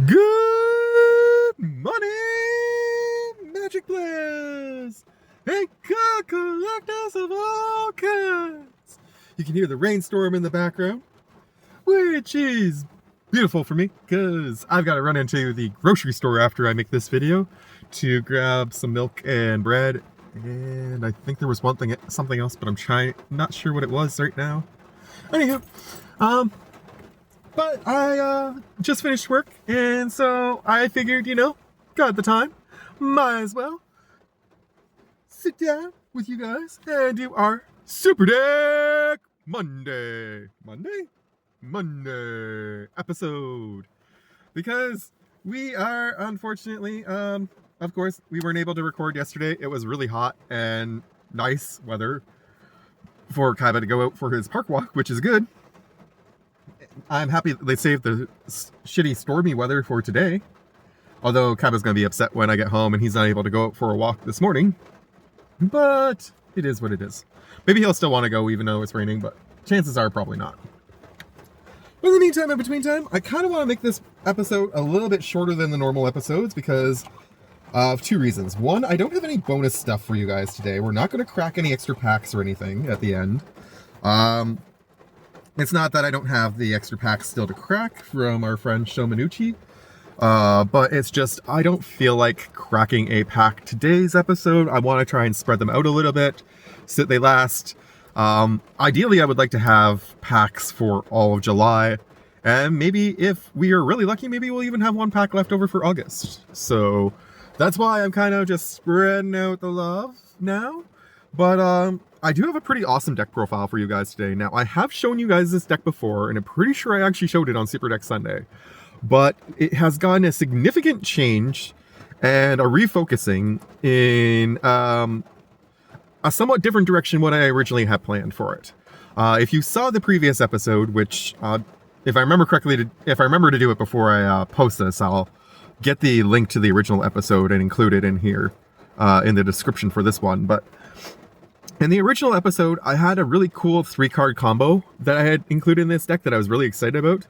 Good morning, Magic Players and card collectors of all kinds. You can hear the rainstorm in the background, which is beautiful for me because I've got to run into the grocery store after I make this video to grab some milk and bread. And I think there was something else, but not sure what it was right now. Anyhow, but I just finished work, and so I figured, got the time, might as well sit down with you guys and do our Super Deck Monday episode. Because we are, unfortunately, of course, we weren't able to record yesterday. It was really hot and nice weather for Kaiba to go out for his park walk, which is good. I'm happy that they saved the shitty stormy weather for today. Although Kaiba's going to be upset when I get home and he's not able to go out for a walk this morning. But it is what it is. Maybe he'll still want to go even though it's raining, but chances are probably not. But in the meantime, in between time, I kind of want to make this episode a little bit shorter than the normal episodes because of two reasons. One, I don't have any bonus stuff for you guys today. We're not going to crack any extra packs or anything at the end. It's not that I don't have the extra packs still to crack from our friend Shomanuchi, but it's just I don't feel like cracking a pack today's episode. I want to try and spread them out a little bit so that they last. Ideally, I would like to have packs for all of July, and maybe if we are really lucky, maybe we'll even have one pack left over for August. So that's why I'm kind of just spreading out the love now. But I do have a pretty awesome deck profile for you guys today. Now, I have shown you guys this deck before, and I'm pretty sure I actually showed it on Super Deck Sunday. But it has gotten a significant change and a refocusing in a somewhat different direction what I originally had planned for it. If you saw the previous episode, which, if I remember correctly, if I remember to do it before I post this, I'll get the link to the original episode and include it in here in the description for this one. But in the original episode, I had a really cool 3-card combo that I had included in this deck that I was really excited about.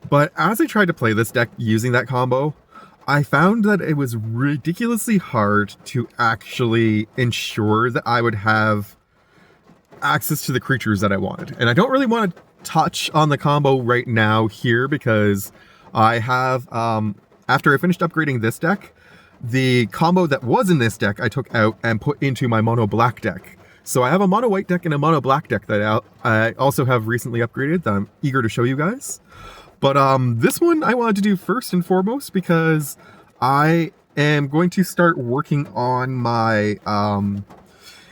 But as I tried to play this deck using that combo, I found that it was ridiculously hard to actually ensure that I would have access to the creatures that I wanted. And I don't really want to touch on the combo right now here because I have, after I finished upgrading this deck, the combo that was in this deck I took out and put into my mono black deck. So I have a mono white deck and a mono black deck that I also have recently upgraded that I'm eager to show you guys. But this one I wanted to do first and foremost because I am going to start working on my...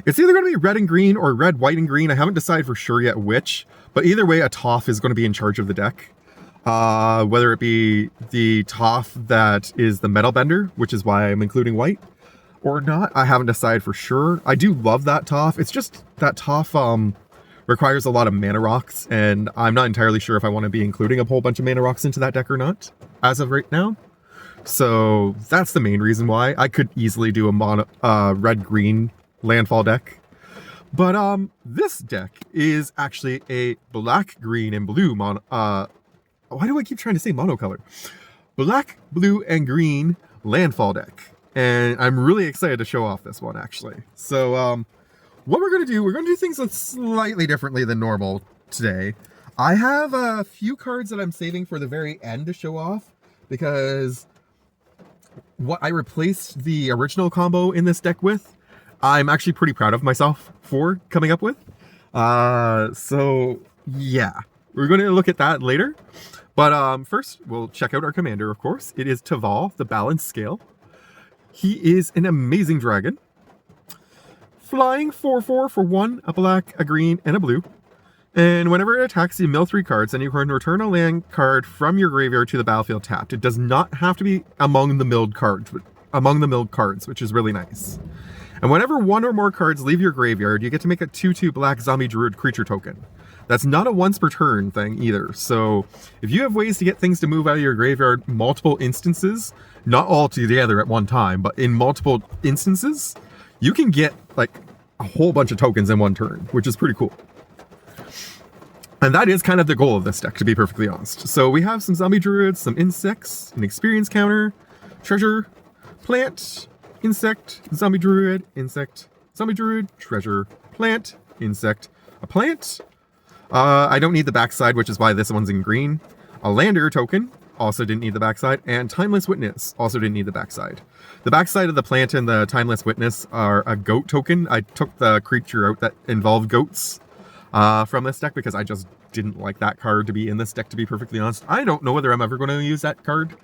it's either going to be red and green or red, white, and green. I haven't decided for sure yet which. But either way, a Toph is going to be in charge of the deck. Whether it be the Toph that is the Metal Bender, which is why I'm including white, or not, I haven't decided for sure. I do love that Toph. It's just that Toph requires a lot of mana rocks, and I'm not entirely sure if I want to be including a whole bunch of mana rocks into that deck or not, as of right now. So that's the main reason why. I could easily do a red-green landfall deck. But this deck is actually a black, green, and blue mono... why do I keep trying to say monocolor? Black, blue, and green landfall deck. And I'm really excited to show off this one, actually. So, what we're going to do things slightly differently than normal today. I have a few cards that I'm saving for the very end to show off, because what I replaced the original combo in this deck with, I'm actually pretty proud of myself for coming up with. So, yeah. We're going to look at that later. But first, we'll check out our commander, of course. It is Taval, the Balanced Scale. He is an amazing dragon. Flying 4/4 for 1, a black, a green, and a blue. And whenever it attacks, you mill 3 cards, and you can return a land card from your graveyard to the battlefield tapped. It does not have to be among the milled cards, which is really nice. And whenever 1 or more cards leave your graveyard, you get to make a 2/2 black zombie druid creature token. That's not a once per turn thing either. So if you have ways to get things to move out of your graveyard multiple instances, not all together at one time, but in multiple instances, you can get like a whole bunch of tokens in one turn, which is pretty cool. And that is kind of the goal of this deck, to be perfectly honest. So we have some zombie druids, some insects, an experience counter, treasure, plant, insect, zombie druid, insect, zombie druid, treasure, plant, insect, a plant. I don't need the backside, which is why this one's in green. A lander token, also didn't need the backside, and Timeless Witness, also didn't need the backside. The backside of the plant and the Timeless Witness are a goat token. I took the creature out that involved goats from this deck because I just didn't like that card to be in this deck, to be perfectly honest. I don't know whether I'm ever going to use that card.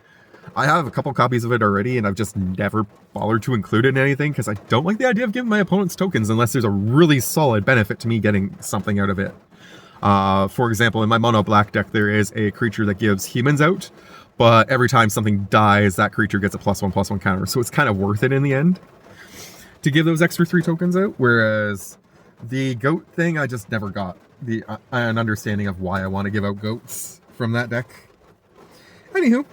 I have a couple copies of it already, and I've just never bothered to include it in anything because I don't like the idea of giving my opponents tokens unless there's a really solid benefit to me getting something out of it. For example, in my mono black deck, there is a creature that gives humans out, but every time something dies, that creature gets a +1/+1 counter, so it's kind of worth it in the end to give those extra 3 tokens out, whereas the goat thing, I just never got an understanding of why I want to give out goats from that deck. Anywho,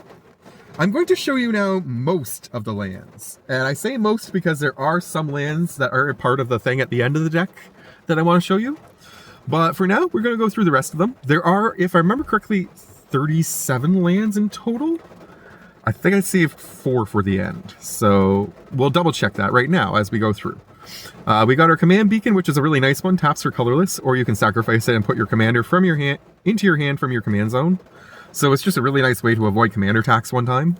I'm going to show you now most of the lands, and I say most because there are some lands that are a part of the thing at the end of the deck that I want to show you. But for now, we're going to go through the rest of them. There are, if I remember correctly, 37 lands in total. I think I saved 4 for the end, so we'll double check that right now as we go through. We got our command beacon, which is a really nice one. Taps for colorless, or you can sacrifice it and put your commander from your hand into your hand from your command zone. So it's just a really nice way to avoid commander attacks one time.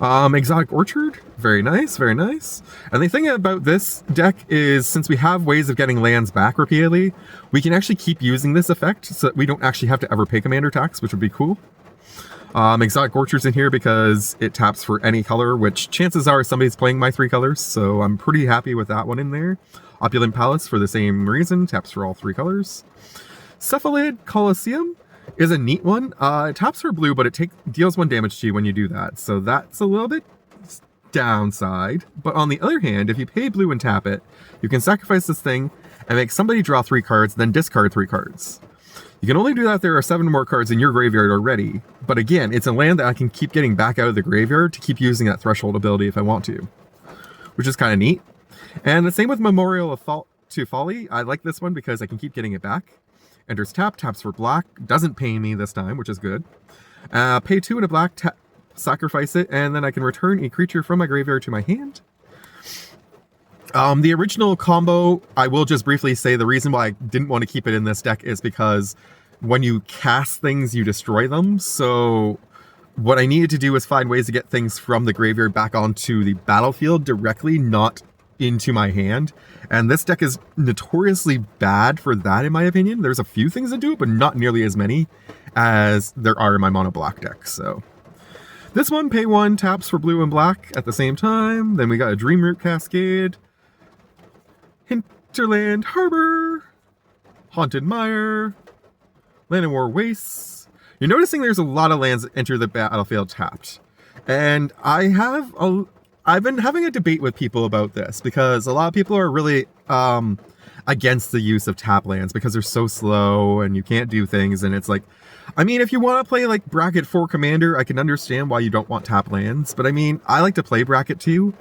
Exotic Orchard, very nice, very nice. And the thing about this deck is, since we have ways of getting lands back repeatedly, we can actually keep using this effect so that we don't actually have to ever pay commander attacks, which would be cool. Exotic Orchard's in here because it taps for any color, which chances are somebody's playing my 3 colors, so I'm pretty happy with that one in there. Opulent Palace for the same reason, taps for all 3 colors. Cephalid Colosseum is a neat one. It taps for blue, but it deals 1 damage to you when you do that, so that's a little bit downside. But on the other hand, if you pay blue and tap it, you can sacrifice this thing and make somebody draw 3 cards, then discard 3 cards. You can only do that if there are 7 more cards in your graveyard already, but again, it's a land that I can keep getting back out of the graveyard to keep using that threshold ability if I want to, which is kind of neat. And the same with Memorial to Folly. I like this one because I can keep getting it back. Enters tap, taps for black, doesn't pay me this time, which is good. Pay 2 and a black, sacrifice it, and then I can return a creature from my graveyard to my hand. The original combo, I will just briefly say the reason why I didn't want to keep it in this deck is because when you cast things, you destroy them. So what I needed to do was find ways to get things from the graveyard back onto the battlefield directly, not into my hand. And this deck is notoriously bad for that, in my opinion. There's a few things that do it, but not nearly as many as there are in my mono black deck. So this one, pay 1, taps for blue and black at the same time. Then we got a Dreamroot Cascade, Hinterland Harbor, Haunted Mire, Land and War Wastes. You're noticing there's a lot of lands that enter the battlefield tapped. And I've been having a debate with people about this because a lot of people are really against the use of tap lands because they're so slow and you can't do things. And it's like, I mean, if you want to play like bracket 4 commander, I can understand why you don't want tap lands. But I mean, I like to play bracket 2.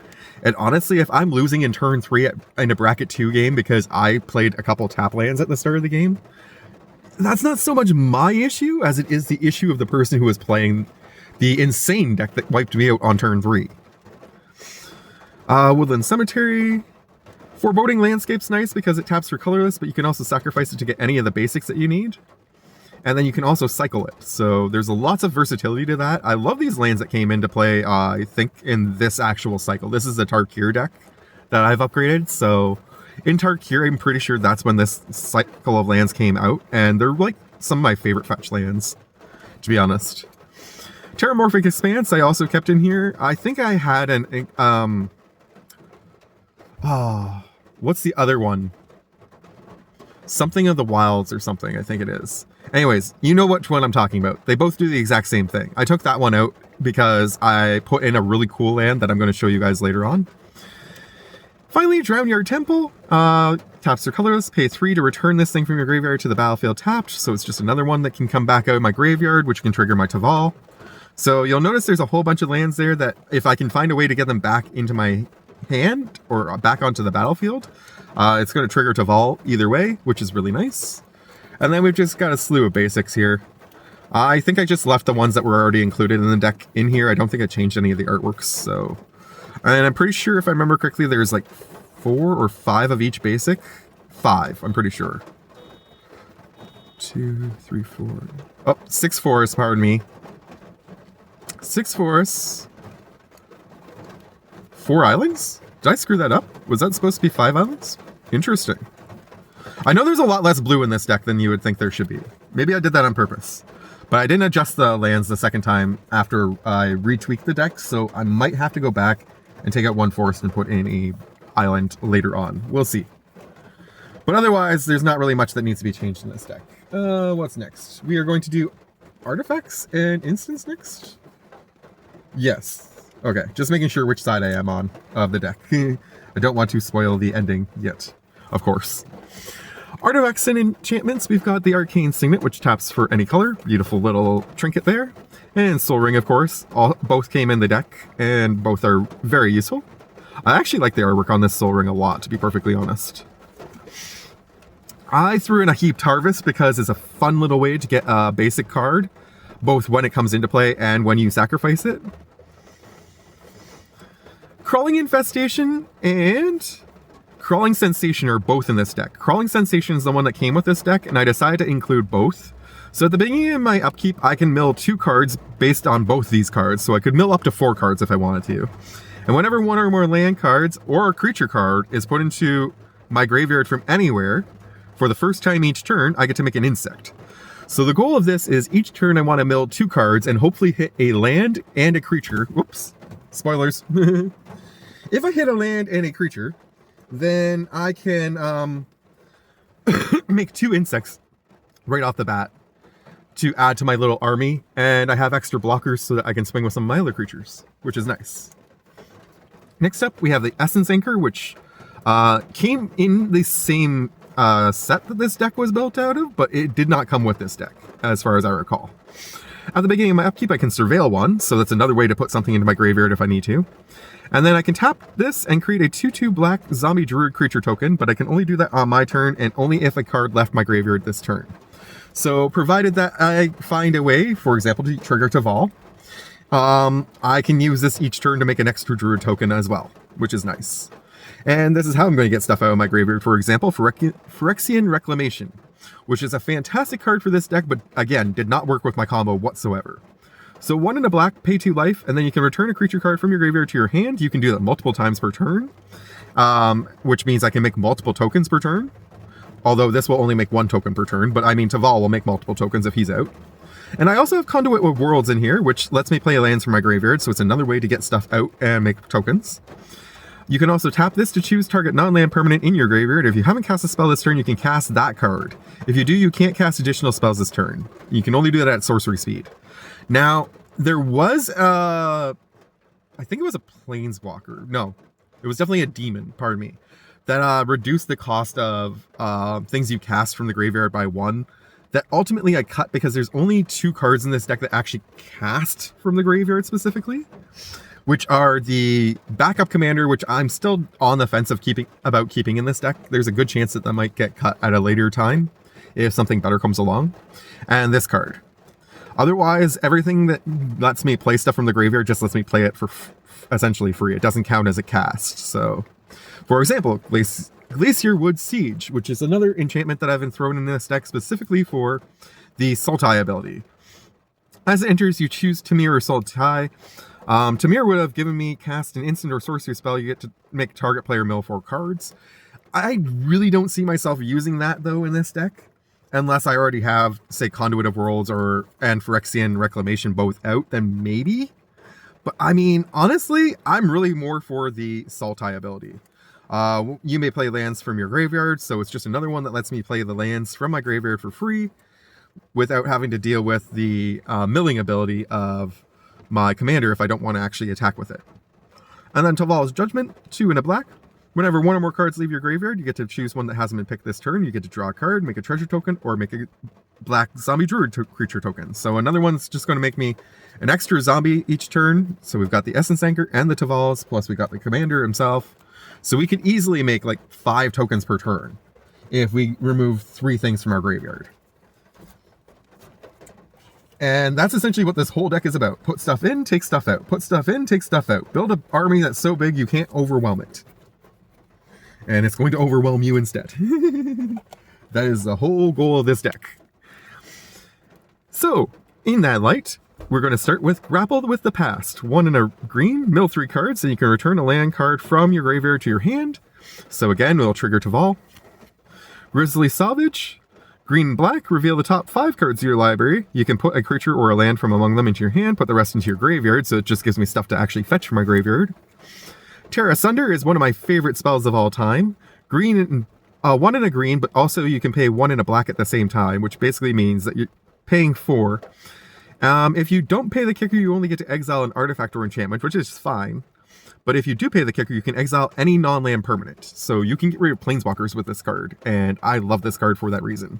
And honestly, if I'm losing in turn 3 in a bracket 2 game because I played a couple tap lands at the start of the game, that's not so much my issue as it is the issue of the person who was playing the insane deck that wiped me out on turn 3. Woodland Cemetery. Foreboding Landscape's nice because it taps for colorless, but you can also sacrifice it to get any of the basics that you need. And then you can also cycle it. So there's lots of versatility to that. I love these lands that came into play, I think, in this actual cycle. This is the Tarkir deck that I've upgraded. So in Tarkir, I'm pretty sure that's when this cycle of lands came out. And they're like some of my favorite fetch lands, to be honest. Terramorphic Expanse I also kept in here. I think I had an... what's the other one? Something of the Wilds or something, I think it is. Anyways, you know which one I'm talking about. They both do the exact same thing. I took that one out because I put in a really cool land that I'm going to show you guys later on. Finally, Drownyard Temple. Taps are colorless. Pay 3 to return this thing from your graveyard to the battlefield tapped. So it's just another one that can come back out of my graveyard, which can trigger my Taval. So you'll notice there's a whole bunch of lands there that if I can find a way to get them back into my hand or back onto the battlefield, it's going to trigger Taval either way, which is really nice. And then we've just got a slew of basics here. I think I just left the ones that were already included in the deck in here. I don't think I changed any of the artworks, so... And I'm pretty sure, if I remember correctly, there's like 4 or 5 of each basic. 5, I'm pretty sure. 2, 3, 4... Oh, 6 forests, pardon me. 6 forests. 4 islands? Did I screw that up? Was that supposed to be 5 islands? Interesting. I know there's a lot less blue in this deck than you would think there should be. Maybe I did that on purpose. But I didn't adjust the lands the second time after I retweaked the deck, so I might have to go back and take out 1 forest and put in a island later on. We'll see. But otherwise, there's not really much that needs to be changed in this deck. What's next? We are going to do artifacts and instants next? Yes. Okay, just making sure which side I am on of the deck. I don't want to spoil the ending yet, of course. Artifacts and enchantments, we've got the Arcane Signet, which taps for any color. Beautiful little trinket there. And Soul Ring, of course. Both came in the deck, and both are very useful. I actually like the artwork on this Soul Ring a lot, to be perfectly honest. I threw in a Heaped Harvest because it's a fun little way to get a basic card, both when it comes into play and when you sacrifice it. Crawling Infestation and Crawling Sensation are both in this deck. Crawling Sensation is the one that came with this deck, and I decided to include both. So at the beginning of my upkeep, I can mill 2 cards based on both these cards, so I could mill up to 4 cards if I wanted to. And whenever 1 or more land cards or a creature card is put into my graveyard from anywhere, for the first time each turn, I get to make an insect. So the goal of this is each turn I want to mill 2 cards and hopefully hit a land and a creature. Whoops, spoilers. If I hit a land and a creature, then I can make 2 insects right off the bat to add to my little army, and I have extra blockers so that I can swing with some of my other creatures, which is nice. Next up, we have the Essence Anchor, which came in the same set that this deck was built out of, but it did not come with this deck, as far as I recall. At the beginning of my upkeep, I can surveil 1, so that's another way to put something into my graveyard if I need to. And then I can tap this and create a 2/2 black zombie druid creature token, but I can only do that on my turn and only if a card left my graveyard this turn. So provided that I find a way, for example, to trigger Taval, I can use this each turn to make an extra druid token as well, which is nice. And this is how I'm going to get stuff out of my graveyard, for example, Phyrexian Reclamation, which is a fantastic card for this deck, but again, did not work with my combo whatsoever. So 1 in a black, pay 2 life, and then you can return a creature card from your graveyard to your hand. You can do that multiple times per turn, which means I can make multiple tokens per turn. Although this will only make 1 token per turn, but I mean Taval will make multiple tokens if he's out. And I also have Conduit with Worlds in here, which lets me play lands from my graveyard, so it's another way to get stuff out and make tokens. You can also tap this to choose target non-land permanent in your graveyard. If you haven't cast a spell this turn, you can cast that card. If you do, you can't cast additional spells this turn. You can only do that at sorcery speed. Now, there was I think it was a planeswalker. No, it was definitely a demon, pardon me, that reduced the cost of things you cast from the graveyard by 1. That ultimately I cut because there's only 2 cards in this deck that actually cast from the graveyard specifically, which are the backup commander, which I'm still on the fence of keeping in this deck. There's a good chance that might get cut at a later time if something better comes along. And this card. Otherwise, everything that lets me play stuff from the graveyard just lets me play it for essentially free. It doesn't count as a cast. So, for example, Glacier Wood Siege, which is another enchantment that I've been thrown in this deck specifically for the Sultai ability. As it enters, you choose Tamir or Sultai. Tamir would have given me cast an instant or sorcery spell. You get to make target player mill 4 cards. I really don't see myself using that, though, in this deck. Unless I already have, say, Conduit of Worlds and Phyrexian Reclamation both out, then maybe. But, I mean, honestly, I'm really more for the Sultai ability. You may play lands from your graveyard, so it's just another one that lets me play the lands from my graveyard for free without having to deal with the milling ability of my commander if I don't want to actually attack with it. And then Taval's Judgment, 2 in a black. Whenever 1 or more cards leave your graveyard, you get to choose one that hasn't been picked this turn. You get to draw a card, make a treasure token, or make a black zombie druid creature token. So another one that's just going to make me an extra zombie each turn. So we've got the Essence Anchor and the Tavals, plus we got the commander himself. So we can easily make like 5 tokens per turn if we remove 3 things from our graveyard. And that's essentially what this whole deck is about. Put stuff in, take stuff out. Put stuff in, take stuff out. Build an army that's so big you can't overwhelm it. And it's going to overwhelm you instead. That is the whole goal of this deck. So, in that light, we're going to start with Grapple with the Past. 1 and a green, mill 3 cards, and you can return a land card from your graveyard to your hand. So again, we'll trigger Taval. Grizzly Salvage. Green and black, reveal the top 5 cards of your library. You can put a creature or a land from among them into your hand, put the rest into your graveyard, so it just gives me stuff to actually fetch from my graveyard. Tear Asunder is one of my favorite spells of all time. Green and 1 and a green, but also you can pay 1 and a black at the same time, which basically means that you're paying 4. If you don't pay the kicker, you only get to exile an artifact or enchantment, which is fine. But if you do pay the kicker, you can exile any non-land permanent. So you can get rid of planeswalkers with this card, and I love this card for that reason.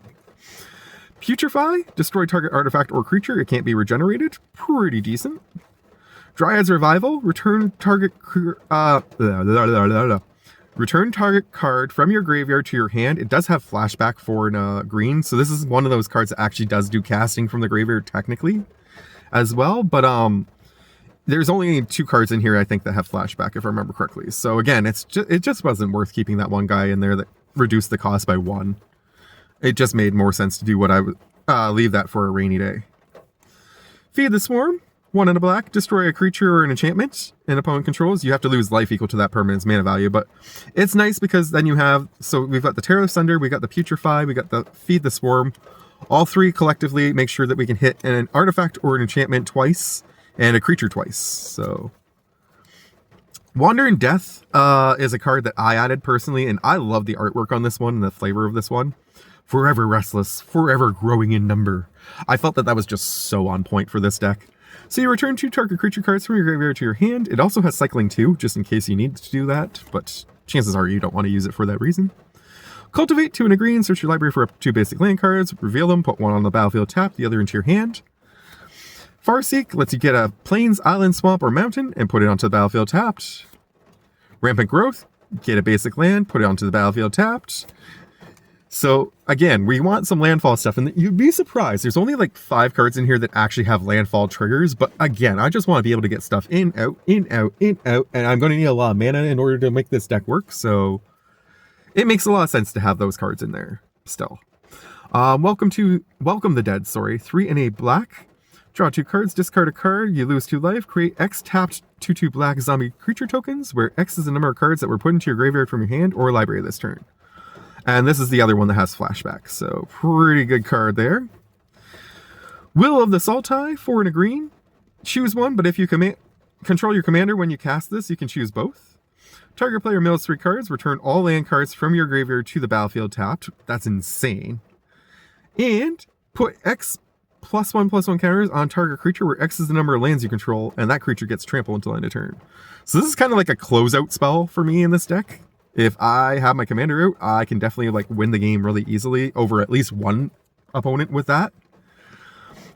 Putrefy, destroy target artifact or creature, it can't be regenerated. Pretty decent. Dryad's Revival, return target card from your graveyard to your hand. It does have flashback for in green, so this is one of those cards that actually does do casting from the graveyard technically as well, but there's only 2 cards in here I think that have flashback if I remember correctly. So again, it just wasn't worth keeping that one guy in there that reduced the cost by 1. It just made more sense to do what I would leave that for a rainy day. Feed the Swarm. 1 and a black, destroy a creature or an enchantment an opponent controls. You have to lose life equal to that permanent's mana value, but it's nice because then you have, so we've got the Tear Asunder, we got the Putrefy, we got the Feed the Swarm. All 3 collectively make sure that we can hit an artifact or an enchantment twice and a creature twice. So Wandering Death is a card that I added personally, and I love the artwork on this one and the flavor of this one. Forever restless, forever growing in number. I felt that was just so on point for this deck. So you return 2 target creature cards from your graveyard to your hand. It also has cycling 2, just in case you need to do that, but chances are you don't want to use it for that reason. Cultivate 2 and a green, search your library for up to 2 basic land cards, reveal them, put 1 on the battlefield tapped, the other into your hand. Farseek lets you get a plains, island, swamp, or mountain and put it onto the battlefield tapped. Rampant Growth, get a basic land, put it onto the battlefield tapped. So again, we want some landfall stuff, and you'd be surprised. There's only like 5 cards in here that actually have landfall triggers, but again, I just want to be able to get stuff in, out, in, out, in, out, and I'm going to need a lot of mana in order to make this deck work, so it makes a lot of sense to have those cards in there still. Welcome the Dead, 3 and a black. Draw 2 cards, discard a card, you lose 2 life, create X tapped 2/2 black zombie creature tokens, where X is the number of cards that were put into your graveyard from your hand or library this turn. And this is the other one that has flashback, so pretty good card there. Will of the Sultai, 4 and a green. Choose one, but if you control your commander when you cast this, you can choose both. Target player mills 3 cards, return all land cards from your graveyard to the battlefield tapped. That's insane. And put X +1/+1 counters on target creature, where X is the number of lands you control, and that creature gets trampled until end of turn. So this is kind of like a closeout spell for me in this deck. If I have my commander out, I can definitely like win the game really easily over at least one opponent with that.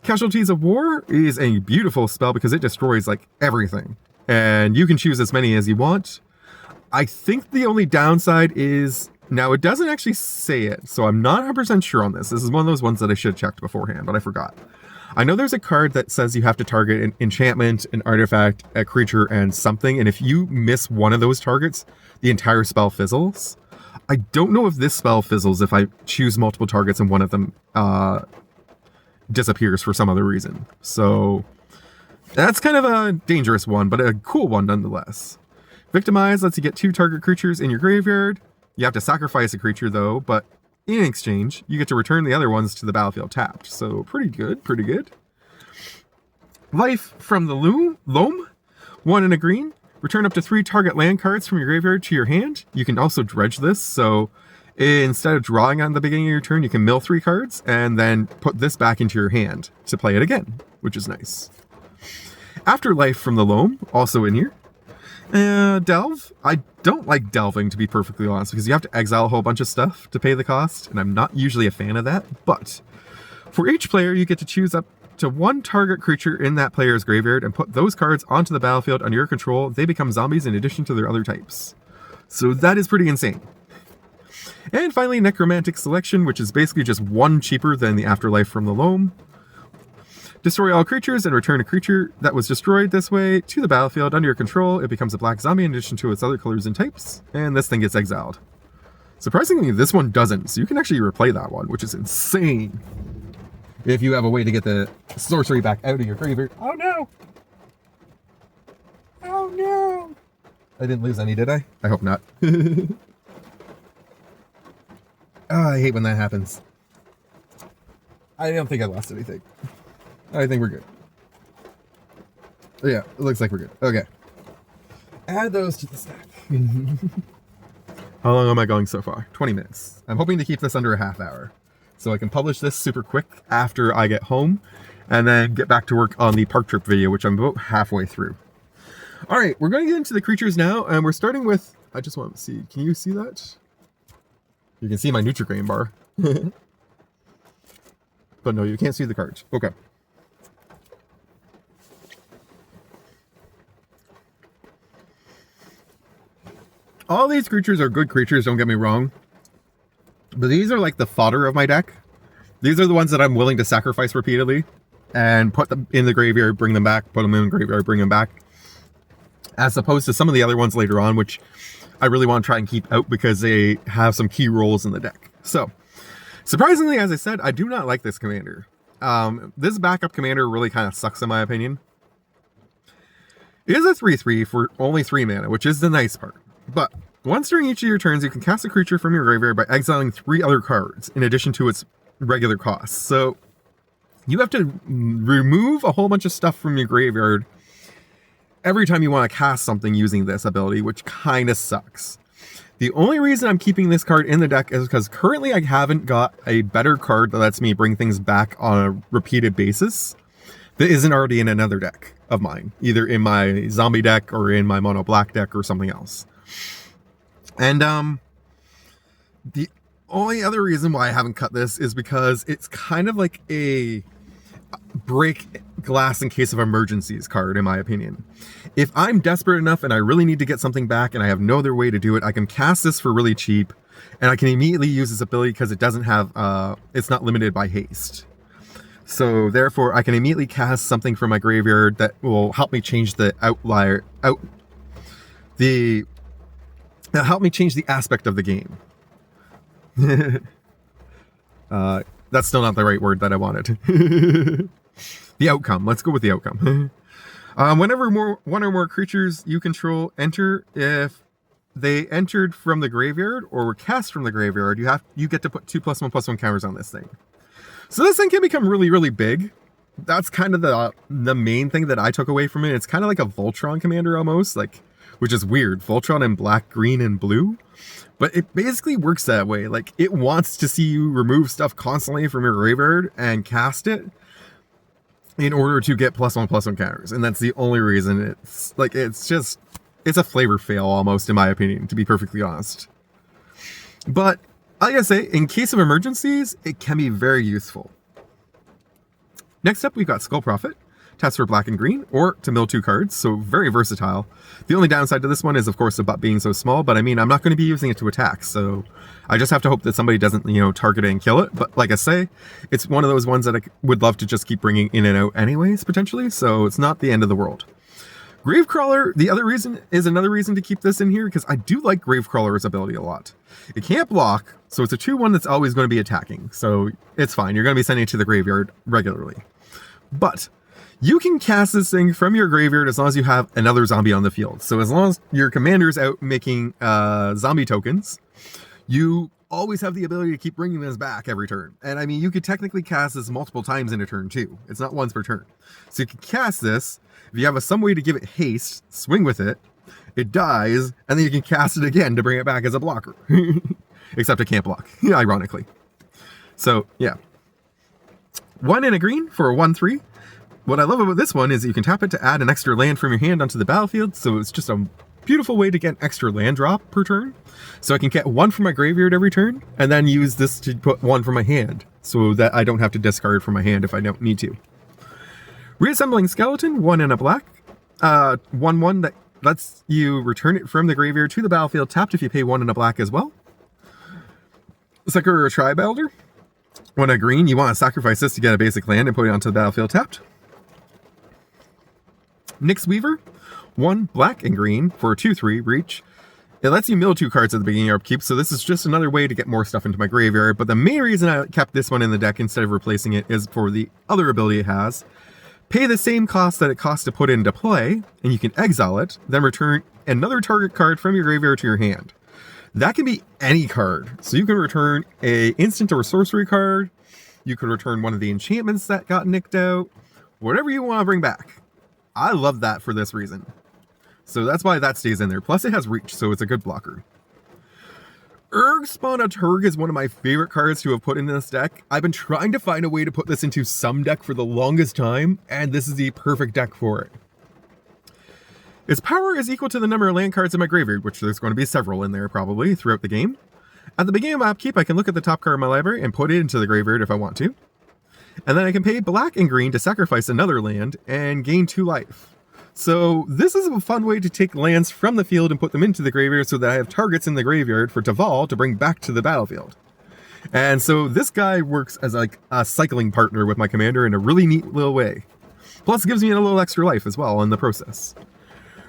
Casualties of War is a beautiful spell because it destroys like everything, and you can choose as many as you want. I think the only downside is, now it doesn't actually say it, so I'm not 100% sure on this. This is one of those ones that I should have checked beforehand, but I forgot. I know there's a card that says you have to target an enchantment, an artifact, a creature, and something, and if you miss one of those targets, the entire spell fizzles. I don't know if this spell fizzles if I choose multiple targets and one of them disappears for some other reason. So that's kind of a dangerous one, but a cool one nonetheless. Victimize lets you get 2 target creatures in your graveyard. You have to sacrifice a creature though, but in exchange, you get to return the other ones to the battlefield tapped. So pretty good, pretty good. Life from the Loam, 1 and a green. Return up to 3 target land cards from your graveyard to your hand. You can also dredge this, so instead of drawing on the beginning of your turn, you can mill 3 cards and then put this back into your hand to play it again, which is nice. Afterlife from the Loam, also in here. Delve. I don't like delving, to be perfectly honest, because you have to exile a whole bunch of stuff to pay the cost, and I'm not usually a fan of that, but for each player, you get to choose up to 1 target creature in that player's graveyard and put those cards onto the battlefield under your control. They become zombies in addition to their other types. So that is pretty insane. And finally, Necromantic Selection, which is basically just 1 cheaper than the Afterlife from the Loam. Destroy all creatures and return a creature that was destroyed this way to the battlefield under your control. It becomes a black zombie in addition to its other colors and types, and this thing gets exiled. Surprisingly, this one doesn't, so you can actually replay that one, which is insane. If you have a way to get the sorcery back out of your graveyard. Oh no! Oh no! I didn't lose any, did I? I hope not. Oh, I hate when that happens. I don't think I lost anything. I think we're good. Yeah, it looks like we're good. Okay. Add those to the stack. How long am I going so far? 20 minutes. I'm hoping to keep this under a half hour, so I can publish this super quick after I get home, and then get back to work on the park trip video, which I'm about halfway through. All right, we're going to get into the creatures now, and we're starting with, I just want to see, can you see that? You can see my Nutrigrain bar. But no, you can't see the cards. Okay. All these creatures are good creatures, don't get me wrong. But these are like the fodder of my deck. These are the ones that I'm willing to sacrifice repeatedly and put them in the graveyard, bring them back, put them in the graveyard, bring them back. As opposed to some of the other ones later on, which I really want to try and keep out because they have some key roles in the deck. So, surprisingly, as I said, I do not like this commander. This backup commander really kind of sucks in my opinion. It is a 3/3 for only 3 mana, which is the nice part. But once during each of your turns, you can cast a creature from your graveyard by exiling 3 other cards in addition to its regular costs. So you have to remove a whole bunch of stuff from your graveyard every time you want to cast something using this ability, which kind of sucks. The only reason I'm keeping this card in the deck is because currently I haven't got a better card that lets me bring things back on a repeated basis that isn't already in another deck of mine, either in my zombie deck or in my mono black deck or something else. And the only other reason why I haven't cut this is because it's kind of like a break glass in case of emergencies card, in my opinion. If I'm desperate enough and I really need to get something back and I have no other way to do it, I can cast this for really cheap and I can immediately use this ability because it doesn't have, it's not limited by haste. So therefore I can immediately cast something from my graveyard that will help me change the help me change the aspect of the game. That's still not the right word that I wanted. The outcome. Let's go with the outcome. Whenever one or more creatures you control enter, if they entered from the graveyard or were cast from the graveyard, you get to put 2+1/+1 counters on this thing. So this thing can become really, really big. That's kind of the main thing that I took away from it. It's kind of like a Voltron commander almost, like, which is weird. Voltron in black, green, and blue. But it basically works that way. Like, it wants to see you remove stuff constantly from your graveyard and cast it in order to get +1/+1 counters. And that's the only reason. It's like, it's a flavor fail almost, in my opinion, to be perfectly honest. But like I say, in case of emergencies, it can be very useful. Next up, we've got Skull Prophet. Taps for black and green, or to mill 2 cards, so very versatile. The only downside to this one is, of course, the butt being so small, but I mean, I'm not going to be using it to attack, so I just have to hope that somebody doesn't, target it and kill it. But like I say, it's one of those ones that I would love to just keep bringing in and out anyways, potentially, so it's not the end of the world. Gravecrawler, another reason to keep this in here, because I do like Gravecrawler's ability a lot. It can't block, so it's a 2/1 that's always going to be attacking, so it's fine. You're going to be sending it to the graveyard regularly. But you can cast this thing from your graveyard as long as you have another zombie on the field. So as long as your commander's out making zombie tokens, you always have the ability to keep bringing this back every turn. And I mean, you could technically cast this multiple times in a turn too. It's not once per turn. So you can cast this. If you have some way to give it haste, swing with it, it dies, and then you can cast it again to bring it back as a blocker. Except it can't block, ironically. So, yeah. 1 and a green for a 1/3. What I love about this one is that you can tap it to add an extra land from your hand onto the battlefield, so it's just a beautiful way to get an extra land drop per turn. So I can get 1 from my graveyard every turn, and then use this to put 1 from my hand, so that I don't have to discard from my hand if I don't need to. Reassembling Skeleton, 1 and a black. 1/1 that lets you return it from the graveyard to the battlefield tapped if you pay 1 and a black as well. Sucker or Tribe Elder. 1 a green, you want to sacrifice this to get a basic land and put it onto the battlefield tapped. Nyx Weaver, 1 black and green for a 2/3 reach. It lets you mill 2 cards at the beginning of your upkeep, so this is just another way to get more stuff into my graveyard, but the main reason I kept this one in the deck instead of replacing it is for the other ability it has. Pay the same cost that it costs to put into play, and you can exile it, then return another target card from your graveyard to your hand. That can be any card, so you can return a instant or sorcery card, you could return one of the enchantments that got nicked out, whatever you want to bring back. I love that for this reason. So that's why that stays in there. Plus it has reach, so it's a good blocker. Urg Spawn a Turg is one of my favorite cards to have put in this deck. I've been trying to find a way to put this into some deck for the longest time, and this is the perfect deck for it. Its power is equal to the number of land cards in my graveyard, which there's going to be several in there probably throughout the game. At the beginning of my upkeep, I can look at the top card of my library and put it into the graveyard if I want to. And then I can pay black and green to sacrifice another land and gain 2 life. So this is a fun way to take lands from the field and put them into the graveyard so that I have targets in the graveyard for Taval to bring back to the battlefield. And so this guy works as like a cycling partner with my commander in a really neat little way. Plus it gives me a little extra life as well in the process.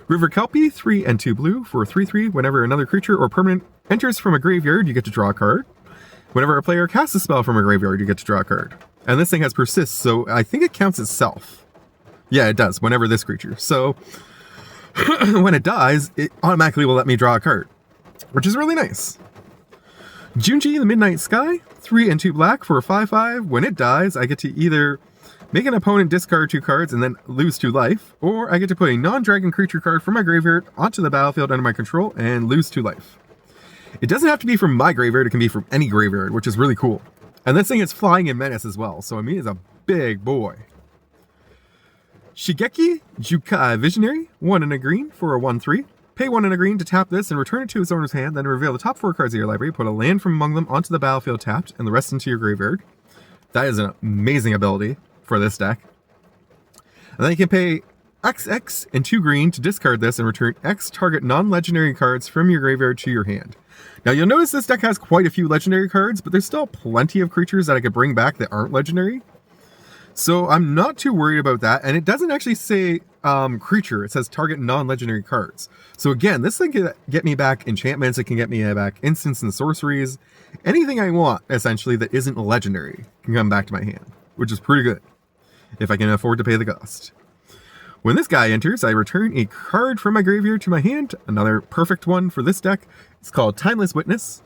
River Kelpie, 3 and 2 blue for 3/3. Whenever another creature or permanent enters from a graveyard, you get to draw a card. Whenever a player casts a spell from a graveyard, you get to draw a card. And this thing has persist, so I think it counts itself. Yeah, it does, whenever this creature. So, when it dies, it automatically will let me draw a card, which is really nice. Junji, the Midnight Sky, 3 and 2 black for a 5/5. When it dies, I get to either make an opponent discard 2 cards and then lose 2 life, or I get to put a non-dragon creature card from my graveyard onto the battlefield under my control and lose 2 life. It doesn't have to be from my graveyard, it can be from any graveyard, which is really cool. And this thing is flying in menace as well, so I mean, it's a big boy. Shigeki Jukai Visionary, 1 and a green for a 1/3. Pay 1 and a green to tap this and return it to its owner's hand, then reveal the top 4 cards of your library, put a land from among them onto the battlefield tapped, and the rest into your graveyard. That is an amazing ability for this deck. And then you can pay XX and 2 green to discard this and return X target non-legendary cards from your graveyard to your hand. Now you'll notice this deck has quite a few legendary cards, but there's still plenty of creatures that I could bring back that aren't legendary. So I'm not too worried about that, and it doesn't actually say creature, it says target non-legendary cards. So again, this thing can get me back enchantments, it can get me back instants and sorceries, anything I want, essentially, that isn't legendary can come back to my hand, which is pretty good, if I can afford to pay the cost. When this guy enters, I return a card from my graveyard to my hand, another perfect one for this deck. It's called Timeless Witness.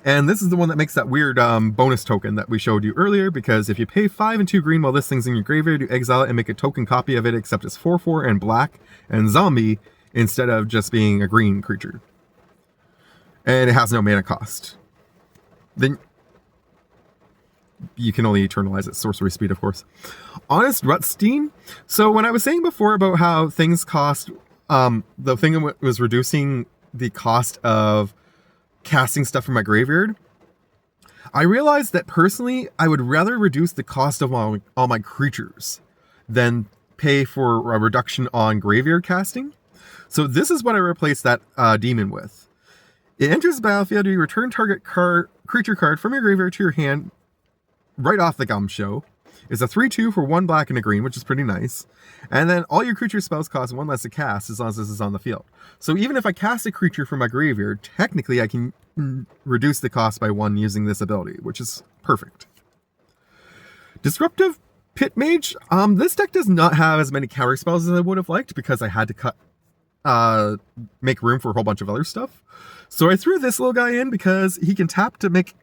And this is the one that makes that weird bonus token that we showed you earlier, because if you pay 5 and 2 green while this thing's in your graveyard, you exile it and make a token copy of it, except it's 4/4 and black and zombie instead of just being a green creature. And it has no mana cost. Then you can only eternalize at sorcery speed, of course. Honest Rutstein. So when I was saying before about how things cost, the thing was reducing the cost of casting stuff from my graveyard, I realized that personally I would rather reduce the cost of all my creatures than pay for a reduction on graveyard casting. So this is what I replaced that demon with. It enters the battlefield, you return target creature card from your graveyard to your hand right off the gum show. It's a 3/2 for 1 black and a green, which is pretty nice. And then all your creature spells cost 1 less to cast as long as this is on the field. So even if I cast a creature from my graveyard, technically I can reduce the cost by 1 using this ability, which is perfect. Disruptive Pit Mage. This deck does not have as many counter spells as I would have liked because I had to make room for a whole bunch of other stuff. So I threw this little guy in because he can tap to make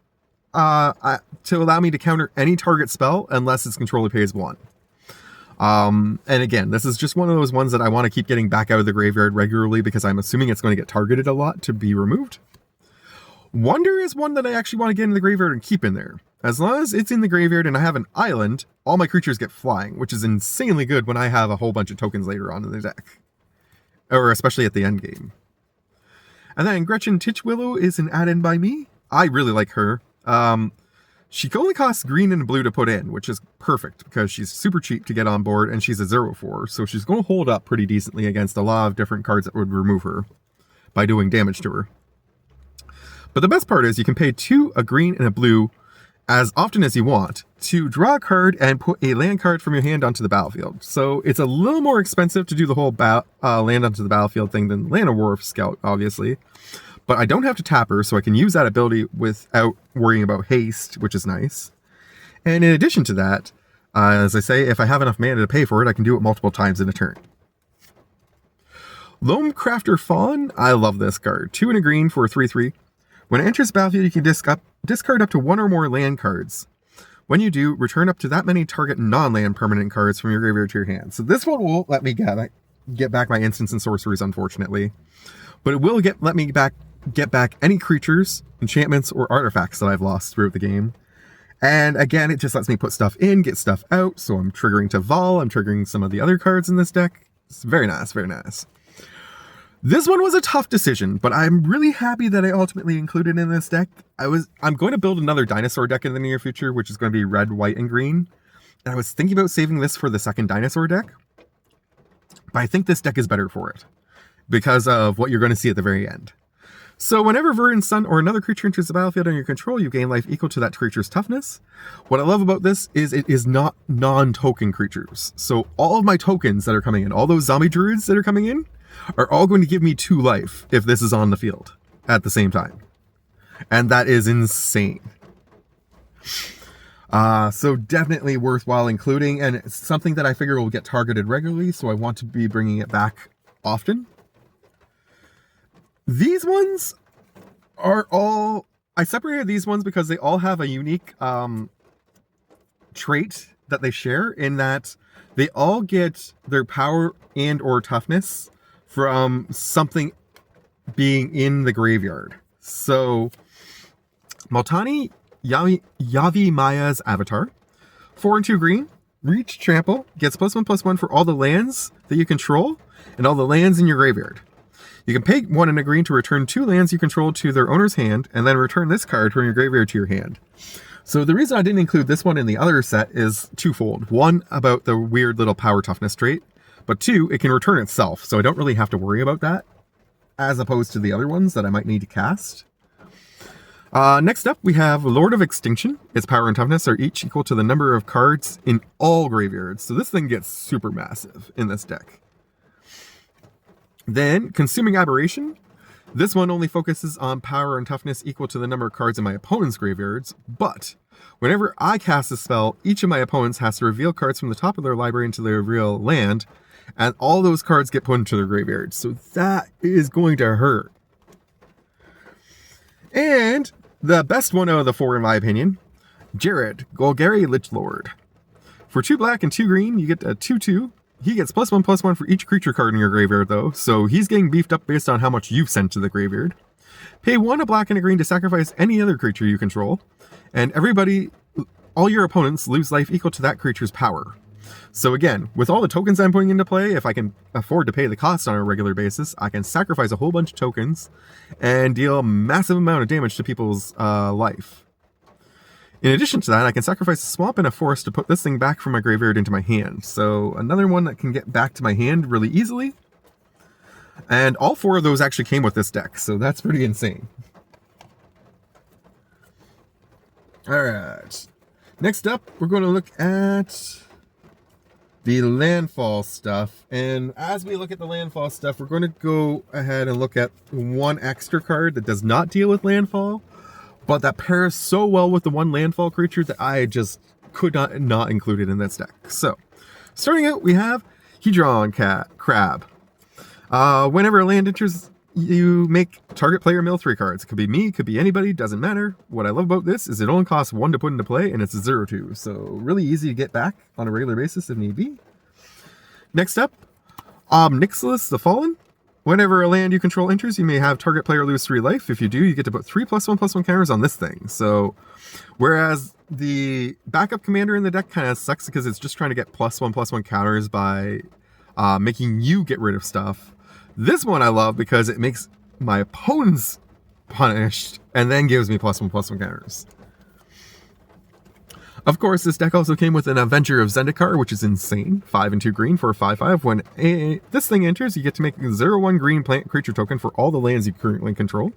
to allow me to counter any target spell unless its controller pays 1. And again, this is just one of those ones that I want to keep getting back out of the graveyard regularly because I'm assuming it's going to get targeted a lot to be removed. Wonder is one that I actually want to get in the graveyard and keep in there. As long as it's in the graveyard and I have an island, all my creatures get flying, which is insanely good when I have a whole bunch of tokens later on in the deck. Or especially at the end game. And then Gretchen Titchwillow is an add-in by me. I really like her. She only costs green and blue to put in, which is perfect because she's super cheap to get on board and she's a 0/4, so she's going to hold up pretty decently against a lot of different cards that would remove her by doing damage to her. But the best part is you can pay 2, a green and a blue, as often as you want to draw a card and put a land card from your hand onto the battlefield. So it's a little more expensive to do the whole land onto the battlefield thing than Land of War Scout, obviously. But I don't have to tap her, so I can use that ability without worrying about haste, which is nice. And in addition to that, as I say, if I have enough mana to pay for it, I can do it multiple times in a turn. Loam Crafter Fawn, I love this card. 2 and a green for a 3/3. When it enters the battlefield, you can discard up to 1 or more land cards. When you do, return up to that many target non-land permanent cards from your graveyard to your hand. So this one won't let me get back my instants and sorceries, unfortunately. But it will let me get back any creatures, enchantments, or artifacts that I've lost throughout the game. And again, it just lets me put stuff in, get stuff out. So I'm triggering to Vol, I'm triggering some of the other cards in this deck. It's very nice, very nice. This one was a tough decision, but I'm really happy that I ultimately included in this deck. I'm going to build another dinosaur deck in the near future, which is going to be red, white, and green. And I was thinking about saving this for the second dinosaur deck. But I think this deck is better for it because of what you're going to see at the very end. So whenever Verdant Sun or another creature enters the battlefield under your control, you gain life equal to that creature's toughness. What I love about this is it is not non-token creatures. So all of my tokens that are coming in, all those zombie druids that are coming in, are all going to give me 2 life if this is on the field at the same time. And that is insane. So definitely worthwhile including, and it's something that I figure will get targeted regularly, so I want to be bringing it back often. These ones are all... I separated these ones because they all have a unique trait that they share, in that they all get their power and or toughness from something being in the graveyard. So, Multani Yavi Maya's Avatar. 4 and 2 green, reach, trample, gets +1/+1 for all the lands that you control, and all the lands in your graveyard. You can pay 1 and a green to return 2 lands you control to their owner's hand, and then return this card from your graveyard to your hand. So the reason I didn't include this one in the other set is twofold. 1, about the weird little power toughness trait, but 2, it can return itself, so I don't really have to worry about that, as opposed to the other ones that I might need to cast. Next up, we have Lord of Extinction. Its power and toughness are each equal to the number of cards in all graveyards, so this thing gets super massive in this deck. Then, Consuming Aberration. This one only focuses on power and toughness equal to the number of cards in my opponent's graveyards, but whenever I cast a spell, each of my opponents has to reveal cards from the top of their library into their real land, and all those cards get put into their graveyard. So that is going to hurt. And the best one out of the 4, in my opinion, Jared, Golgari Lichlord. For 2 black and 2 green, you get a 2/2. He gets +1/+1 for each creature card in your graveyard, though, so he's getting beefed up based on how much you've sent to the graveyard. Pay 1 a black and a green to sacrifice any other creature you control, and all your opponents lose life equal to that creature's power. So again, with all the tokens I'm putting into play, if I can afford to pay the cost on a regular basis, I can sacrifice a whole bunch of tokens and deal a massive amount of damage to people's life. In addition to that, I can sacrifice a swamp and a forest to put this thing back from my graveyard into my hand. So another one that can get back to my hand really easily. And all 4 of those actually came with this deck, so that's pretty insane. Alright. Next up, we're going to look at the landfall stuff. And as we look at the landfall stuff, we're going to go ahead and look at 1 extra card that does not deal with landfall, but that pairs so well with the 1 landfall creature that I just could not include it in this deck. So, starting out, we have Hedron Crab. Whenever a land enters, you make target player mill 3 cards. It could be me, could be anybody, doesn't matter. What I love about this is it only costs 1 to put into play, and it's a 0/2. So, really easy to get back on a regular basis if need be. Next up, Nixilus the Fallen. Whenever a land you control enters, you may have target player lose 3 life. If you do, you get to put 3 +1/+1 counters on this thing. So, whereas the backup commander in the deck kind of sucks because it's just trying to get +1/+1 counters by making you get rid of stuff, this one I love because it makes my opponents punished and then gives me +1/+1 counters. Of course, this deck also came with an Avenger of Zendikar, which is insane. 5 and 2 green for a 5/5. When this thing enters, you get to make a 0/1 green plant creature token for all the lands you currently control.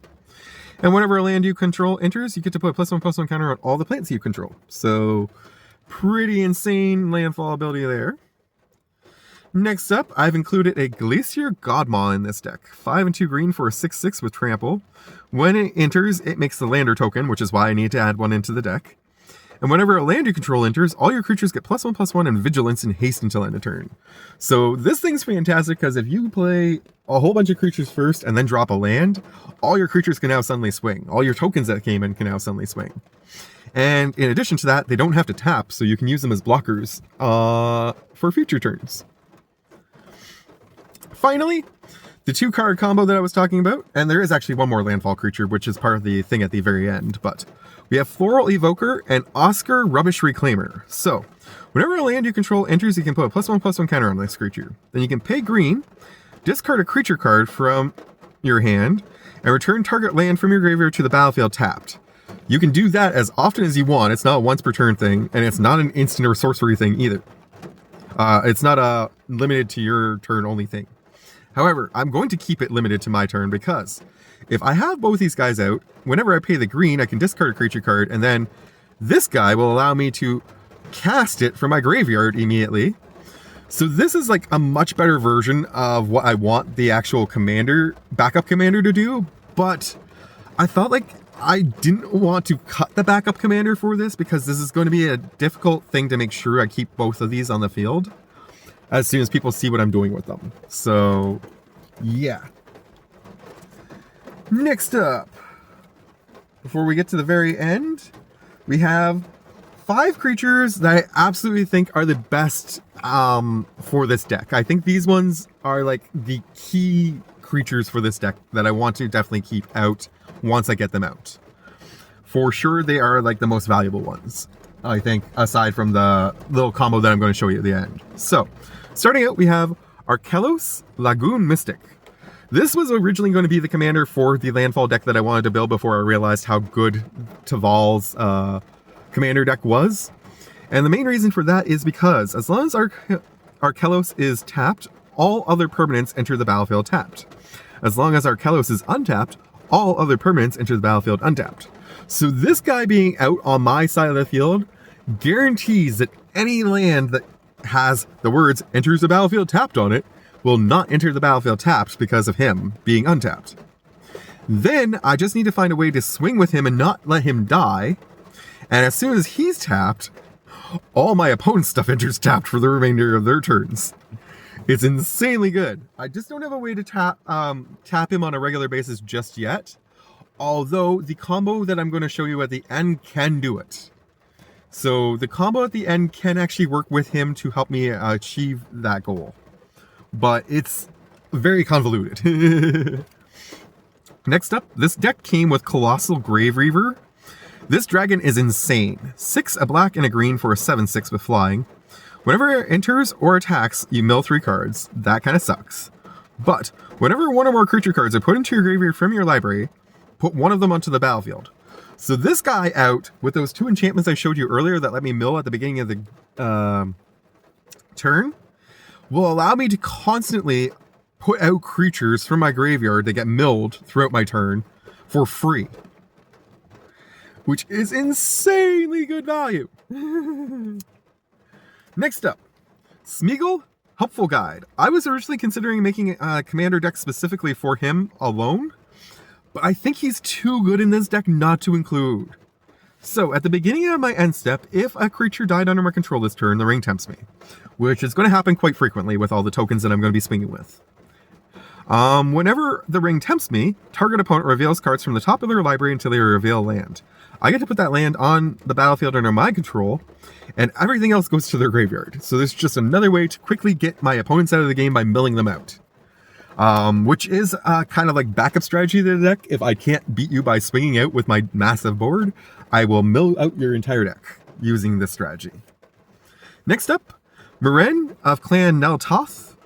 And whenever a land you control enters, you get to put a +1/+1 counter on all the plants you control. So, pretty insane landfall ability there. Next up, I've included a Glacier Godmaw in this deck. 5 and 2 green for a 6/6 with trample. When it enters, it makes the lander token, which is why I need to add one into the deck. And whenever a land you control enters, all your creatures get +1/+1 and vigilance and haste until end of turn. So this thing's fantastic because if you play a whole bunch of creatures first and then drop a land, all your creatures can now suddenly swing. All your tokens that came in can now suddenly swing. And in addition to that, they don't have to tap, so you can use them as blockers for future turns. Finally, the 2-card combo that I was talking about, and there is actually one more landfall creature, which is part of the thing at the very end, but we have Floral Evoker and Oscar Rubbish Reclaimer. So, whenever a land you control enters, you can put a +1/+1 counter on this creature. Then you can pay green, discard a creature card from your hand, and return target land from your graveyard to the battlefield tapped. You can do that as often as you want. It's not a once per turn thing, and it's not an instant or sorcery thing either. It's not a limited to your turn only thing. However, I'm going to keep it limited to my turn because if I have both these guys out, whenever I pay the green, I can discard a creature card, and then this guy will allow me to cast it from my graveyard immediately. So this is like a much better version of what I want the actual commander, backup commander to do, but I felt like I didn't want to cut the backup commander for this because this is going to be a difficult thing to make sure I keep both of these on the field as soon as people see what I'm doing with them. So, yeah. Next up, before we get to the very end, we have 5 creatures that I absolutely think are the best for this deck. I think these ones are like the key creatures for this deck that I want to definitely keep out once I get them out. For sure, they are like the most valuable ones, I think, aside from the little combo that I'm going to show you at the end. So, starting out, we have Arkelos Lagoon Mystic. This was originally going to be the commander for the landfall deck that I wanted to build before I realized how good Taval's commander deck was. And the main reason for that is because as long as Arkelos is tapped, all other permanents enter the battlefield tapped. As long as Arkelos is untapped, all other permanents enter the battlefield untapped. So this guy being out on my side of the field guarantees that any land that has the words enters the battlefield tapped on it will not enter the battlefield tapped because of him being untapped. Then I just need to find a way to swing with him and not let him die. And as soon as he's tapped, all my opponent's stuff enters tapped for the remainder of their turns. It's insanely good. I just don't have a way to tap him on a regular basis just yet. Although the combo that I'm going to show you at the end can do it. So the combo at the end can actually work with him to help me achieve that goal. But it's very convoluted. Next up, this deck came with Colossal Grave Reaver. This dragon is insane. 6, a black, and a green for a 7/6 with flying. Whenever it enters or attacks, you mill 3 cards. That kind of sucks. But whenever one or more creature cards are put into your graveyard from your library, put one of them onto the battlefield. So this guy out with those 2 enchantments I showed you earlier that let me mill at the beginning of the turn will allow me to constantly put out creatures from my graveyard that get milled throughout my turn for free. Which is insanely good value. Next up, Smeagol, Helpful Guide. I was originally considering making a commander deck specifically for him alone, but I think he's too good in this deck not to include. So, at the beginning of my end step, if a creature died under my control this turn, the ring tempts me, which is going to happen quite frequently with all the tokens that I'm going to be swinging with. Whenever the ring tempts me, target opponent reveals cards from the top of their library until they reveal land. I get to put that land on the battlefield under my control, and everything else goes to their graveyard. So this is just another way to quickly get my opponents out of the game by milling them out. Which is kind of like backup strategy to the deck. If I can't beat you by swinging out with my massive board, I will mill out your entire deck using this strategy. Next up, Meren of Clan Neltoth.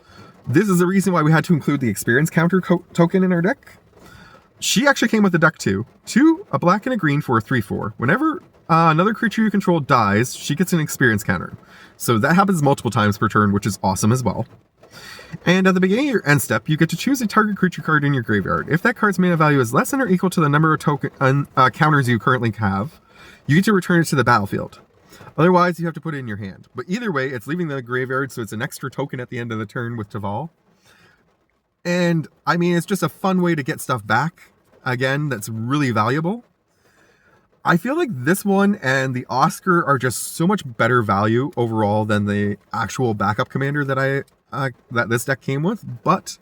This is the reason why we had to include the experience counter token in our deck. She actually came with the deck too. 2, a black and a green for a 3/4. Whenever another creature you control dies, she gets an experience counter. So that happens multiple times per turn, which is awesome as well. And at the beginning of your end step, you get to choose a target creature card in your graveyard. If that card's mana value is less than or equal to the number of counters you currently have, you get to return it to the battlefield. Otherwise, you have to put it in your hand. But either way, it's leaving the graveyard, so it's an extra token at the end of the turn with Taval. And, I mean, it's just a fun way to get stuff back, again, that's really valuable. I feel like this one and the Oscar are just so much better value overall than the actual backup commander that that this deck came with. But,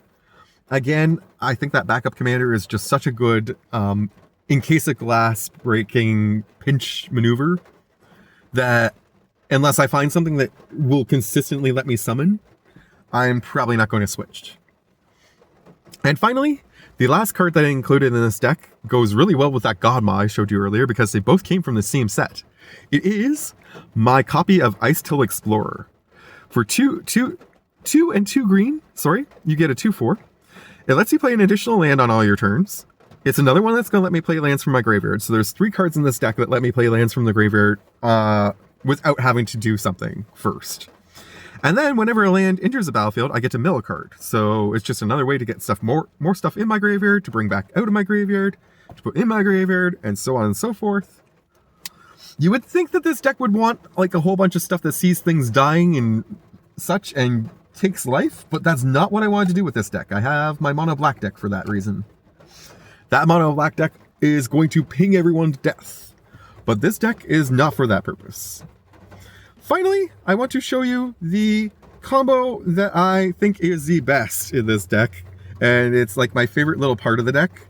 again, I think that backup commander is just such a good, in case of glass breaking pinch maneuver, that unless I find something that will consistently let me summon, I'm probably not going to switch. And finally, the last card that I included in this deck goes really well with that Godma I showed you earlier because they both came from the same set. It is my copy of Ice-Till Explorer. For two and 2 green, you get a 2/4. It lets you play an additional land on all your turns. It's another one that's going to let me play lands from my graveyard. So there's 3 cards in this deck that let me play lands from the graveyard without having to do something first. And then whenever a land enters the battlefield, I get to mill a card. So it's just another way to get more stuff in my graveyard, to bring back out of my graveyard, to put in my graveyard, and so on and so forth. You would think that this deck would want like a whole bunch of stuff that sees things dying and such and takes life, but that's not what I wanted to do with this deck. I have my mono black deck for that reason. That mono black deck is going to ping everyone to death, but this deck is not for that purpose. Finally, I want to show you the combo that I think is the best in this deck, and it's like my favorite little part of the deck.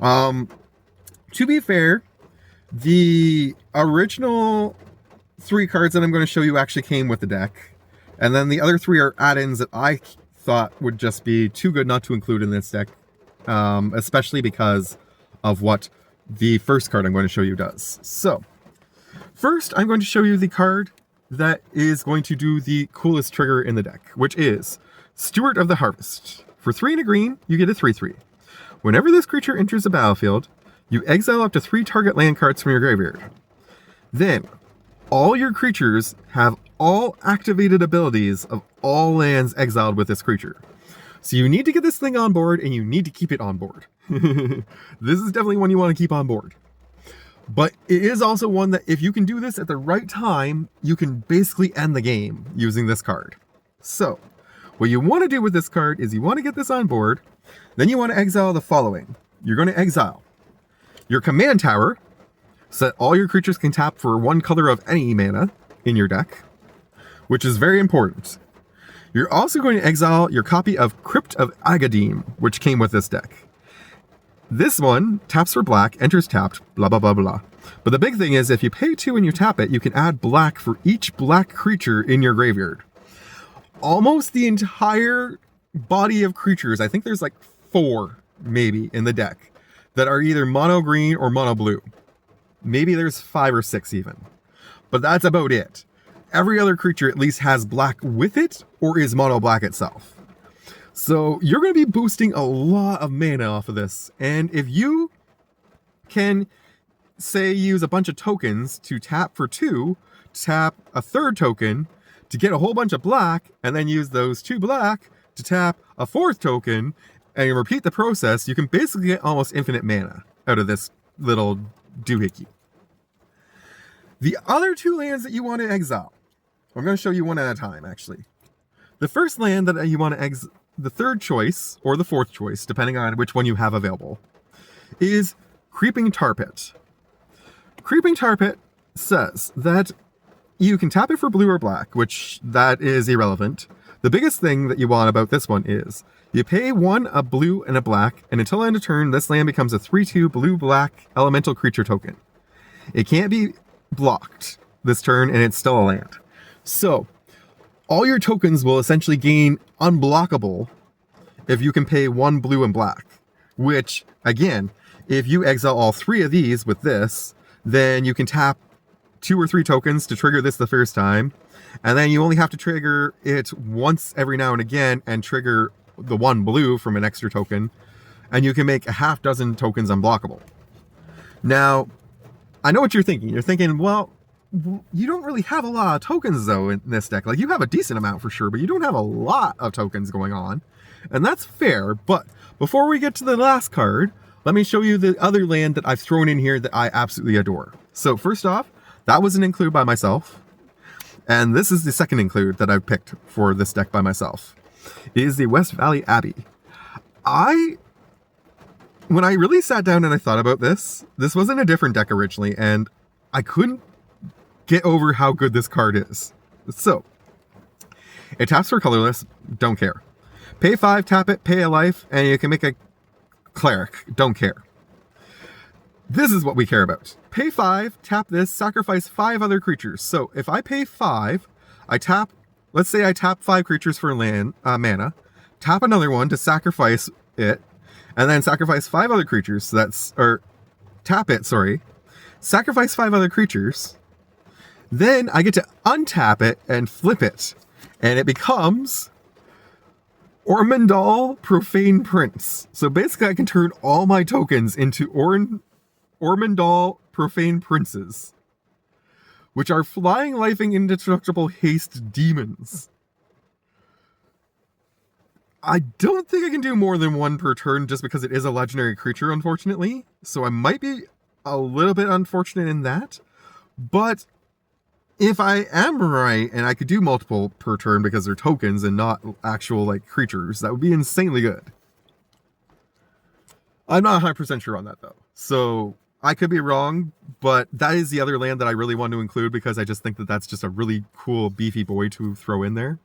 To be fair, the original 3 cards that I'm going to show you actually came with the deck, and then the other 3 are add-ins that I thought would just be too good not to include in this deck, especially because of what the first card I'm going to show you does. So, first I'm going to show you the card that is going to do the coolest trigger in the deck, which is Steward of the Harvest. For 3 and a green, you get a 3/3. Whenever this creature enters the battlefield, you exile up to 3 target land cards from your graveyard. Then, all your creatures have all activated abilities of all lands exiled with this creature. So you need to get this thing on board, and you need to keep it on board. This is definitely one you want to keep on board. But it is also one that if you can do this at the right time, you can basically end the game using this card. So, what you want to do with this card is you want to get this on board, then you want to exile the following. You're going to exile your command tower, so that all your creatures can tap for 1 color of any mana in your deck, which is very important. You're also going to exile your copy of Crypt of Agadim, which came with this deck. This one taps for black, enters tapped, blah, blah, blah, blah. But the big thing is, if you pay 2 and you tap it, you can add black for each black creature in your graveyard. Almost the entire body of creatures, I think there's like 4, maybe, in the deck, that are either mono green or mono blue. Maybe there's 5 or 6 even. But that's about it. Every other creature at least has black with it, or is mono black itself. So you're going to be boosting a lot of mana off of this. And if you can, say, use a bunch of tokens to tap for 2, tap a 3rd token to get a whole bunch of black, and then use those 2 black to tap a 4th token, and you repeat the process, you can basically get almost infinite mana out of this little doohickey. The other 2 lands that you want to exile, I'm going to show you one at a time, actually. The first land that you want to exile, the 3rd choice, or the 4th choice, depending on which one you have available, is Creeping Tar Pit. Creeping Tar Pit says that you can tap it for blue or black, which that is irrelevant. The biggest thing that you want about this one is you pay 1 a blue and a black, and until end of turn, this land becomes a 3/2 blue-black elemental creature token. It can't be blocked this turn, and it's still a land. So, all your tokens will essentially gain unblockable if you can pay 1 blue and black. Which, again, if you exile all 3 of these with this, then you can tap 2 or 3 tokens to trigger this the first time. And then you only have to trigger it once every now and again and trigger the 1 blue from an extra token. And you can make a half dozen tokens unblockable. Now, I know what you're thinking. You're thinking, well, you don't really have a lot of tokens, though, in this deck. Like, you have a decent amount for sure, but you don't have a lot of tokens going on. And that's fair, but before we get to the last card, let me show you the other land that I've thrown in here that I absolutely adore. So first off, that was an include by myself. And this is the second include that I've picked for this deck by myself. It is the West Valley Abbey. When I really sat down and I thought about this was in a different deck originally, and I couldn't get over how good this card is. So, it taps for colorless, don't care. Pay 5, tap it, pay a life, and you can make a cleric, don't care. This is what we care about. Pay 5, tap this, sacrifice 5 other creatures. So, if I pay 5, let's say I tap 5 creatures for mana, tap another one to sacrifice it, and then sacrifice 5 other creatures, sacrifice 5 other creatures, then I get to untap it and flip it, and it becomes Ormondal Profane Prince. So basically I can turn all my tokens into Ormondal Profane Princes, which are flying, lifing, indestructible haste demons. I don't think I can do more than 1 per turn just because it is a legendary creature, unfortunately. So I might be a little bit unfortunate in that. But if I am right and I could do multiple per turn because they're tokens and not actual like creatures, that would be insanely good. I'm not 100% sure on that though. So I could be wrong, but that is the other land that I really want to include because I just think that that's just a really cool beefy boy to throw in there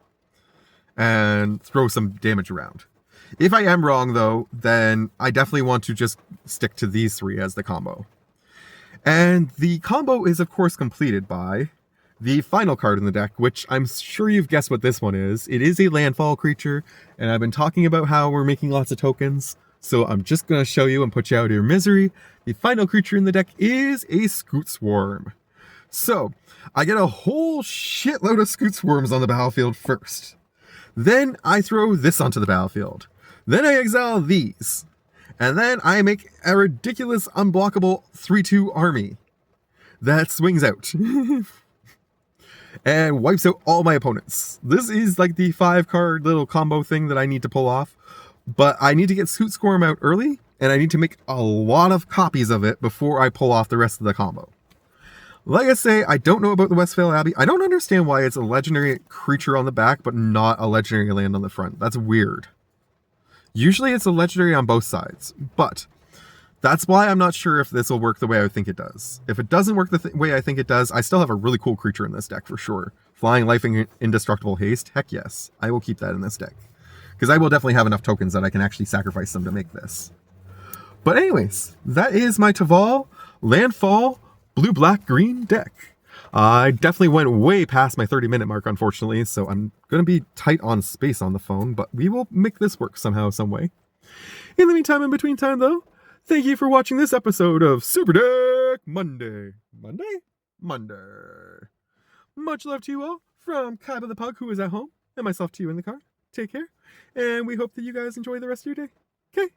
and throw some damage around. If I am wrong though, then I definitely want to just stick to these 3 as the combo. And the combo is of course completed by the final card in the deck, which I'm sure you've guessed what this one is. It is a landfall creature, and I've been talking about how we're making lots of tokens, so I'm just going to show you and put you out of your misery. The final creature in the deck is a Scoot Swarm. So, I get a whole shitload of Scoot Swarms on the battlefield first. Then I throw this onto the battlefield. Then I exile these. And then I make a ridiculous unblockable 3/2 army that swings out. And wipes out all my opponents. This is like the 5-card little combo thing that I need to pull off. But I need to get Scoot Swarm out early, and I need to make a lot of copies of it before I pull off the rest of the combo. Like I say, I don't know about the West Valley Abbey. I don't understand why it's a legendary creature on the back, but not a legendary land on the front. That's weird. Usually it's a legendary on both sides, but that's why I'm not sure if this will work the way I think it does. If it doesn't work the way I think it does, I still have a really cool creature in this deck for sure. Flying, Lifing, Indestructible Haste, heck yes. I will keep that in this deck. Because I will definitely have enough tokens that I can actually sacrifice them to make this. But anyways, that is my Taval Landfall Blue, Black, Green deck. I definitely went way past my 30-minute mark, unfortunately, so I'm going to be tight on space on the phone, but we will make this work somehow, some way. In the meantime, in between time, though, thank you for watching this episode of Super Deck Monday. Monday. Much love to you all from Kaiba the Pug, who is at home, and myself to you in the car. Take care, and we hope that you guys enjoy the rest of your day. Okay?